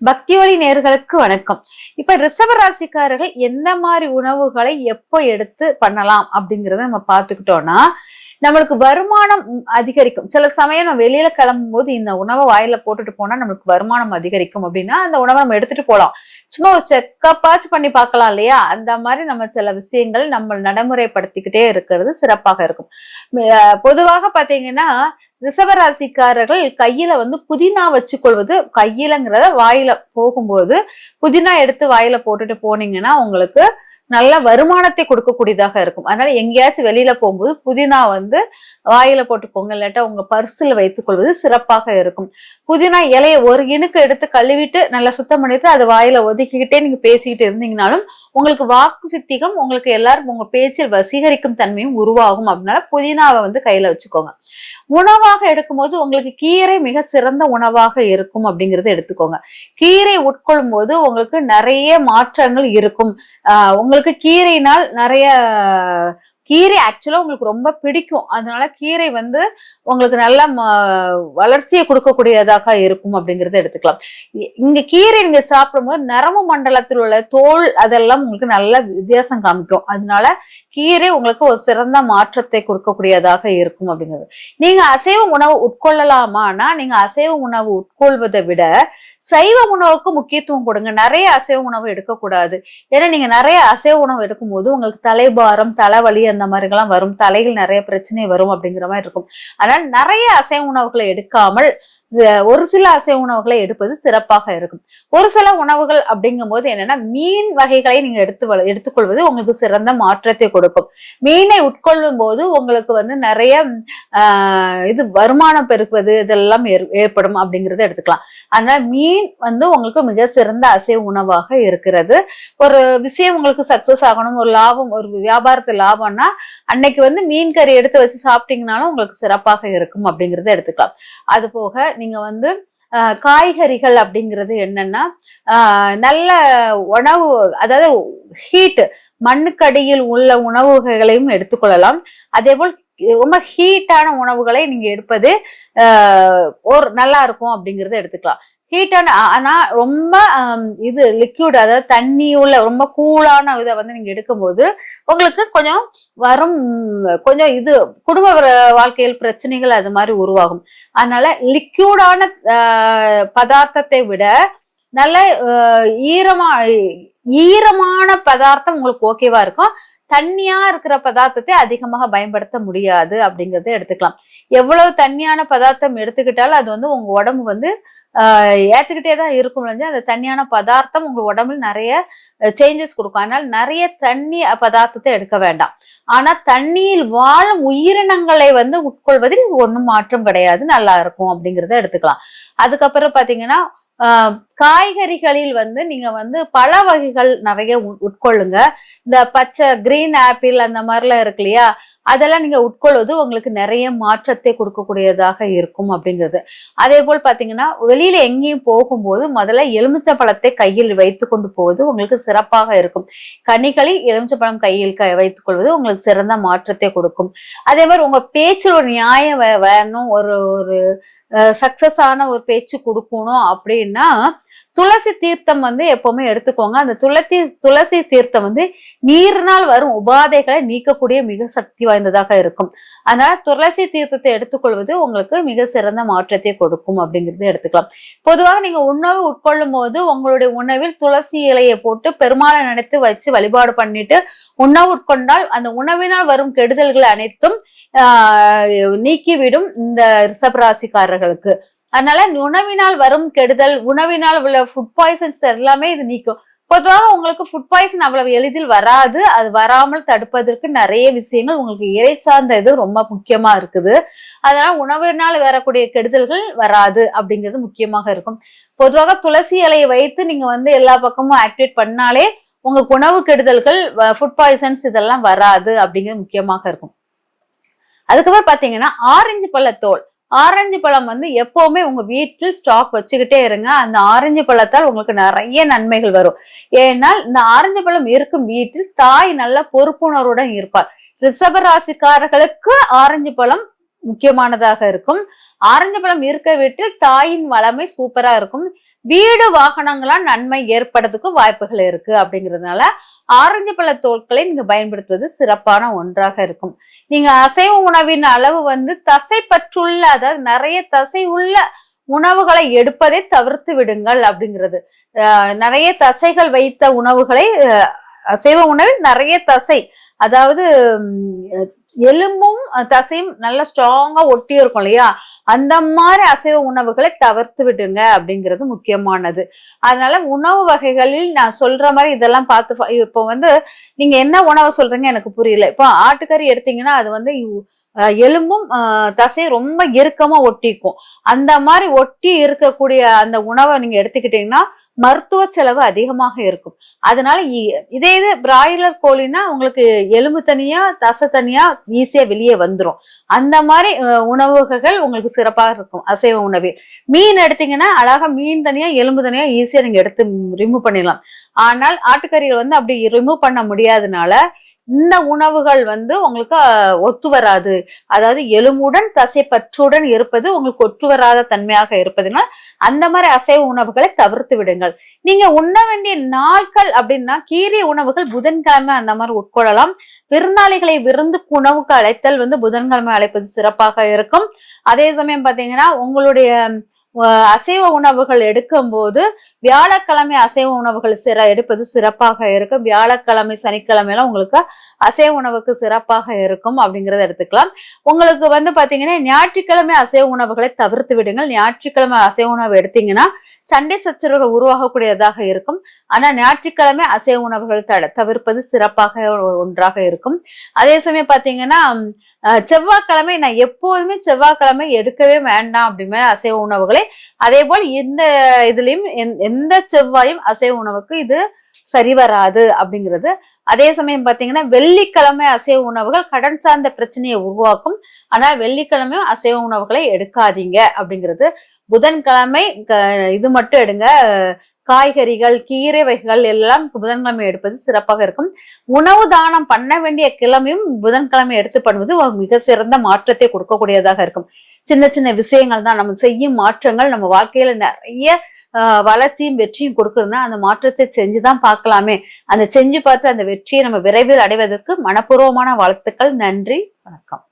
பக்திவழி நேயர்களுக்கு வணக்கம். இப்ப ரிஷப ராசிக்காரர்கள் எந்த மாதிரி உணவுகளை எப்போ எடுத்து பண்ணலாம் அப்படிங்கறத நம்ம பாத்துக்கிட்டோம்னா, நம்மளுக்கு வருமானம் அதிகரிக்கும். சில சமயம் நம்ம வெளியில கிளம்பும் போது இந்த உணவை வாயில போட்டுட்டு போனா நம்மளுக்கு வருமானம் அதிகரிக்கும் அப்படின்னா அந்த உணவை நம்ம எடுத்துட்டு போலாம். சும்மா ஒரு செக்கப்பாச்சும் பண்ணி பார்க்கலாம் இல்லையா? அந்த மாதிரி நம்ம சில விஷயங்கள் நம்ம நடைமுறைப்படுத்திக்கிட்டே இருக்கிறது சிறப்பாக இருக்கும். பொதுவாக பாத்தீங்கன்னா ரிஷபராசிக்காரர்கள் கையில புதினா வச்சுக்கொள்வது, கையிலங்கிறத வாயில போகும்போது புதினா எடுத்து வாயில போட்டுட்டு போனீங்கன்னா உங்களுக்கு நல்ல வருமானத்தை கொடுக்கக்கூடியதாக இருக்கும். அதனால எங்கேயாச்சும் வெளியில போகும்போது புதினா வாயில போட்டுக்கோங்க, இல்லாட்டா உங்க பர்சுல வைத்துக் கொள்வது சிறப்பாக இருக்கும். புதினா இலைய ஒரு இனுக்கு எடுத்து கழுவிட்டு நல்லா சுத்தம் பண்ணிட்டு அதை வாயில ஒதுக்கிக்கிட்டே நீங்க பேசிக்கிட்டு இருந்தீங்கனாலும் உங்களுக்கு வாக்கு சித்திகம், உங்களுக்கு எல்லாரும் உங்க பேச்சில் வசீகரிக்கும் தன்மையும் உருவாகும். அப்படின்னால புதினாவை கையில வச்சுக்கோங்க. உணவாக எடுக்கும்போது உங்களுக்கு கீரை மிக சிறந்த உணவாக இருக்கும் அப்படிங்கறத எடுத்துக்கோங்க. கீரை உட்கொள்ளும் போது உங்களுக்கு நிறைய மாற்றங்கள் இருக்கும். உங்களுக்கு கீரையினால் நிறைய கீரை ஆக்சுவலா உங்களுக்கு ரொம்ப பிடிக்கும். அதனால கீரை உங்களுக்கு நல்ல வளர்ச்சியை கொடுக்கக்கூடியதாக இருக்கும் அப்படிங்கறத எடுத்துக்கலாம். இங்க கீரை நீங்க சாப்பிடும்போது நரம்பு மண்டலத்தில் உள்ள தோல் அதெல்லாம் உங்களுக்கு நல்ல வித்தியாசம் காமிக்கும். அதனால கீரை உங்களுக்கு ஒரு சிறந்த மாற்றத்தை கொடுக்கக்கூடியதாக இருக்கும் அப்படிங்கிறது. நீங்க அசைவ உணவு உட்கொள்ளலாமான்னா நீங்க அசைவ உணவு உட்கொள்வதை விட சைவ உணவுக்கு முக்கியத்துவம் கொடுங்க. நிறைய அசைவ உணவு எடுக்கக்கூடாது. ஏன்னா நீங்க நிறைய அசைவ உணவு எடுக்கும் போது உங்களுக்கு தலைபாரம், தலைவலி அந்த மாதிரி எல்லாம் வரும், தலையில் நிறைய பிரச்சனை வரும் அப்படிங்கிற மாதிரி இருக்கும். அதனால நிறைய அசைவ உணவுகளை எடுக்காமல் ஒரு சில அசைவ உணவுகளை எடுப்பது சிறப்பாக இருக்கும். ஒரு சில உணவுகள் அப்படிங்கும் போது என்னன்னா மீன் வகைகளை நீங்க எடுத்துக்கொள்வது உங்களுக்கு சிறந்த மாற்றத்தை கொடுக்கும். மீனை உட்கொள்ளும் போது உங்களுக்கு நிறைய இது வருமானம் பெருக்குவது இதெல்லாம் ஏற்படும் அப்படிங்கறத எடுத்துக்கலாம். அதனால மீன் உங்களுக்கு மிக சிறந்த அசைவ உணவாக இருக்கிறது. ஒரு விஷயம் உங்களுக்கு சக்சஸ் ஆகணும், ஒரு லாபம், ஒரு வியாபாரத்து லாபம்னா அன்னைக்கு மீன் கறி எடுத்து வச்சு சாப்பிட்டீங்கன்னாலும் உங்களுக்கு சிறப்பாக இருக்கும் அப்படிங்கறத எடுத்துக்கலாம். அது போக நீங்க காய்கறிகள் அப்படிங்கிறது என்னன்னா நல்ல உணவு, அதாவது ஹீட், மண்ணுக்கடியில் உள்ள உணவுகளையும் எடுத்துக்கொள்ளலாம். அதே போல் ரொம்ப ஹீட்டான உணவுகளை நீங்க எடுப்பது ஒரு நல்லா இருக்கும் அப்படிங்கறத எடுத்துக்கலாம். ஹீட்டான ஆனா ரொம்ப இது லிக்யூட், அதாவது தண்ணி உள்ள ரொம்ப கூலான இதை நீங்க எடுக்கும்போது உங்களுக்கு கொஞ்சம் வரும், கொஞ்சம் இது குடும்ப வாழ்க்கையில் பிரச்சனைகள் அது மாதிரி உருவாகும். அதனால லிக்யூடான பதார்த்தத்தை விட நல்ல ஈரமான பதார்த்தம் உங்களுக்கு ஓகேவா இருக்கும். தண்ணியா இருக்கிற பதார்த்தத்தை அதிகமாக பயன்படுத்த முடியாது அப்படிங்கறத எடுத்துக்கலாம். எவ்வளவு தண்ணியான பதார்த்தம் எடுத்துக்கிட்டாலும் அது உங்க உடம்பு ஏத்துக்கிட்டே தான் இருக்கும். அந்த தண்ணியான பதார்த்தம் உங்க உடம்புல நிறைய சேஞ்சஸ் கொடுக்கும். அதனால நிறைய தண்ணி பதார்த்தத்தை எடுக்க வேண்டாம். ஆனா தண்ணியில் வாழும் உயிரினங்களை உட்கொள்வதில் ஒன்றும் மாற்றம் கிடையாது, நல்லா இருக்கும் அப்படிங்கறத எடுத்துக்கலாம். அதுக்கப்புறம் பாத்தீங்கன்னா காய்கறிகளில் நீங்க பழ வகைகள் நிறைய உட்கொள்ளுங்க. இந்த பச்சை கிரீன் ஆப்பிள் அந்த மாதிரிலாம் இருக்கு இல்லையா, அதெல்லாம் நீங்க உட்கொள்வது உங்களுக்கு நிறைய மாற்றத்தை கொடுக்கக்கூடியதாக இருக்கும் அப்படிங்கிறது. அதே போல் பாத்தீங்கன்னா வெளியில எங்கேயும் போகும்போது முதல்ல எலுமிச்சை பழத்தை கையில் வைத்துக் கொண்டு போவது உங்களுக்கு சிறப்பாக இருக்கும். கனிகளில் எலுமிச்சை பழம் கையில் வைத்துக் கொள்வது உங்களுக்கு சிறந்த மாற்றத்தை கொடுக்கும். அதே மாதிரி உங்க பேச்சில் ஒரு நியாயம் வேணும், ஒரு சக்சஸ் ஆன ஒரு பேச்சு கொடுக்கணும் அப்படின்னா துளசி தீர்த்தம் எப்பவுமே எடுத்துக்கோங்க. அந்த துளசி தீர்த்தம் நீரினால் வரும் உபாதைகளை நீக்கக்கூடிய மிக சக்தி வாய்ந்ததாக இருக்கும். அதனால துளசி தீர்த்தத்தை எடுத்துக்கொள்வது உங்களுக்கு மிக சிறந்த மாற்றத்தை கொடுக்கும் அப்படிங்கறத எடுத்துக்கலாம். பொதுவாக நீங்க உணவு உட்கொள்ளும் போது உங்களுடைய உணவில் துளசி இலையை போட்டு பெருமாளை நினைத்து வச்சு வழிபாடு பண்ணிட்டு உணவு உட்கொண்டால் அந்த உணவினால் வரும் கெடுதல்கள் அனைத்தும் நீக்கிவிடும் இந்த ரிஷபராசிக்காரர்களுக்கு. அதனால உணவினால் வரும் கெடுதல், உணவினால் உள்ள ஃபுட் பாய்சன்ஸ் எல்லாமே இது நீக்கும். பொதுவாக உங்களுக்கு ஃபுட் பாய்சன் அவ்வளவு எளிதில் வராது. அது வராமல் தடுப்பதற்கு நிறைய விஷயங்கள் உங்களுக்கு இறை சார்ந்த இது ரொம்ப முக்கியமா இருக்குது. அதனால உணவினால் வரக்கூடிய கெடுதல்கள் வராது அப்படிங்கிறது முக்கியமாக இருக்கும். பொதுவாக துளசி இலையை வைத்து நீங்க எல்லா பக்கமும் ஆக்டிவேட் பண்ணாலே உங்களுக்கு உணவு கெடுதல்கள், ஃபுட் பாய்சன்ஸ் இதெல்லாம் வராது அப்படிங்கிறது முக்கியமாக இருக்கும். அதுக்கப்புறம் பாத்தீங்கன்னா ஆரஞ்சு பழத்தோல், ஆரஞ்சு பழம் எப்பவுமே உங்க வீட்டில் ஸ்டாக் வச்சுக்கிட்டே இருங்க. அந்த ஆரஞ்சு பழத்தால் உங்களுக்கு நிறைய நன்மைகள் வரும். ஏன்னா இந்த ஆரஞ்சு பழம் இருக்கும் வீட்டில் தாய் நல்ல பொறுப்புணர்வுடன் இருப்பார். ரிஷப ராசிக்காரர்களுக்கு ஆரஞ்சு பழம் முக்கியமானதாக இருக்கும். ஆரஞ்சு பழம் இருக்க வீட்டில் தாயின் வளமை சூப்பரா இருக்கும். வீடு வாகனங்களாம் நன்மை ஏற்படுறதுக்கும் வாய்ப்புகள் இருக்கு. அப்படிங்கிறதுனால ஆரஞ்சு பழ தோல்களை நீங்க பயன்படுத்துவது சிறப்பான ஒன்றாக இருக்கும். நீங்க அசைவ உணவின் அளவு தசை பற்றுள்ள, அதாவது நிறைய தசை உள்ள உணவுகளை எடுப்பதை தவிர்த்து விடுங்கள் அப்படிங்கிறது. நிறைய தசைகள் வைத்த உணவுகளை, அசைவ உணவில் நிறைய தசை, அதாவது எலும்பும் தசையும் நல்ல ஸ்ட்ராங்கா ஒட்டி இருக்கும் இல்லையா, அந்த மாதிரி அசைவ உணவுகளை தவிர்த்து விடுங்க அப்படிங்கிறது முக்கியமானது. அதனால உணவு வகைகளில் நான் சொல்ற மாதிரி இதெல்லாம் பார்த்து, இப்போ நீங்க என்ன உணவு சொல்றீங்க எனக்கு புரியல. இப்போ ஆட்டுக்கறி எடுத்தீங்கன்னா அது எலும்பும் தசையும் ரொம்ப இறுக்கமா ஒட்டிக்கும். அந்த மாதிரி ஒட்டி இருக்கக்கூடிய அந்த உணவை நீங்க எடுத்துக்கிட்டீங்கன்னா மருத்துவ செலவு அதிகமாக இருக்கும். அதனால இதே இது பிராய்லர் கோழின்னா உங்களுக்கு எலும்பு தனியா தசை தனியா ஈஸியா வெளியே வந்துரும். அந்த மாதிரி உணவுகள் உங்களுக்கு சிறப்பாக இருக்கும் அசைவ உணவில். மீன் எடுத்தீங்கன்னா அழகா மீன் தனியா எலும்பு தனியா ஈஸியா நீங்க எடுத்து ரிமூவ் பண்ணிடலாம். ஆனால் ஆட்டுக்கறியில் அப்படி ரிமூவ் பண்ண முடியாதனால இந்த உணவுகள் உங்களுக்கு ஒத்து வராது. அதாவது எலும்புடன் தசை பற்றுடன் இருப்பது உங்களுக்கு ஒத்து வராத தன்மையாக இருப்பதனால் அந்த மாதிரி அசைவ உணவுகளை தவிர்த்து விடுங்கள். நீங்க உண்ண வேண்டிய நாட்கள் அப்படின்னா கீரை உணவுகள் புதன்கிழமை அந்த மாதிரி உட்கொள்ளலாம். விருந்தாளிகளை விருந்துக்கு உணவுக்கு அழைத்தல் புதன்கிழமை அழைப்பது சிறப்பாக இருக்கும். அதே சமயம் பாத்தீங்கன்னா உங்களுடைய அசைவ உணவுகள் எடுக்கும் போது வியாழக்கிழமை அசைவ உணவுகள் எடுப்பது சிறப்பாக இருக்கும். வியாழக்கிழமை சனிக்கிழமை எல்லாம் உங்களுக்கு அசைவ உணவுக்கு சிறப்பாக இருக்கும் அப்படிங்கறத எடுத்துக்கலாம். உங்களுக்கு பாத்தீங்கன்னா ஞாயிற்றுக்கிழமை அசைவ உணவுகளை தவிர்த்து விடுங்கள். ஞாயிற்றுக்கிழமை அசைவ உணவு எடுத்தீங்கன்னா சண்டை சச்சரவுகள் உருவாகக்கூடியதாக இருக்கும். ஆனா ஞாயிற்றுக்கிழமை அசைவ உணவுகள் தவிர்ப்பது சிறப்பாக ஒன்றாக இருக்கும். அதே சமயம் பாத்தீங்கன்னா செவ்வாய்க்கிழமை நான் எப்போதுமே செவ்வாய்க்கிழமை எடுக்கவே வேண்டாம் அப்படிமே அசைவ உணவுகளை. அதே போல் இந்த இதுலயும் எந்த செவ்வாயும் அசைவ உணவுக்கு இது சரி வராது அப்படிங்கிறது. அதே சமயம் பாத்தீங்கன்னா வெள்ளிக்கிழமை அசைவ உணவுகள் கடன் சார்ந்த பிரச்சனையை உருவாக்கும். ஆனா வெள்ளிக்கிழமையும் அசைவ உணவுகளை எடுக்காதீங்க அப்படிங்கிறது. புதன்கிழமை இது மட்டும் எடுங்க. காய்கறிகள் கீரை வகைகள் எல்லாம் புதன்கிழமை எடுப்பது சிறப்பாக இருக்கும். உணவு தானம் பண்ண வேண்டிய கிழமையும் புதன்கிழமை எடுத்து பண்ணுவது மிக சிறந்த மாற்றத்தை கொடுக்கக்கூடியதாக இருக்கும். சின்ன சின்ன விஷயங்கள் தான் நம்ம செய்யும் மாற்றங்கள் நம்ம வாழ்க்கையில நிறைய வளர்ச்சியும் வெற்றியும் கொடுக்குறதுனா அந்த மாற்றத்தை செஞ்சுதான் பார்க்கலாமே. அந்த செஞ்சு பார்த்து அந்த வெற்றியை நம்ம விரைவில் அடைவதற்கு மனப்பூர்வமான வாழ்த்துக்கள். நன்றி, வணக்கம்.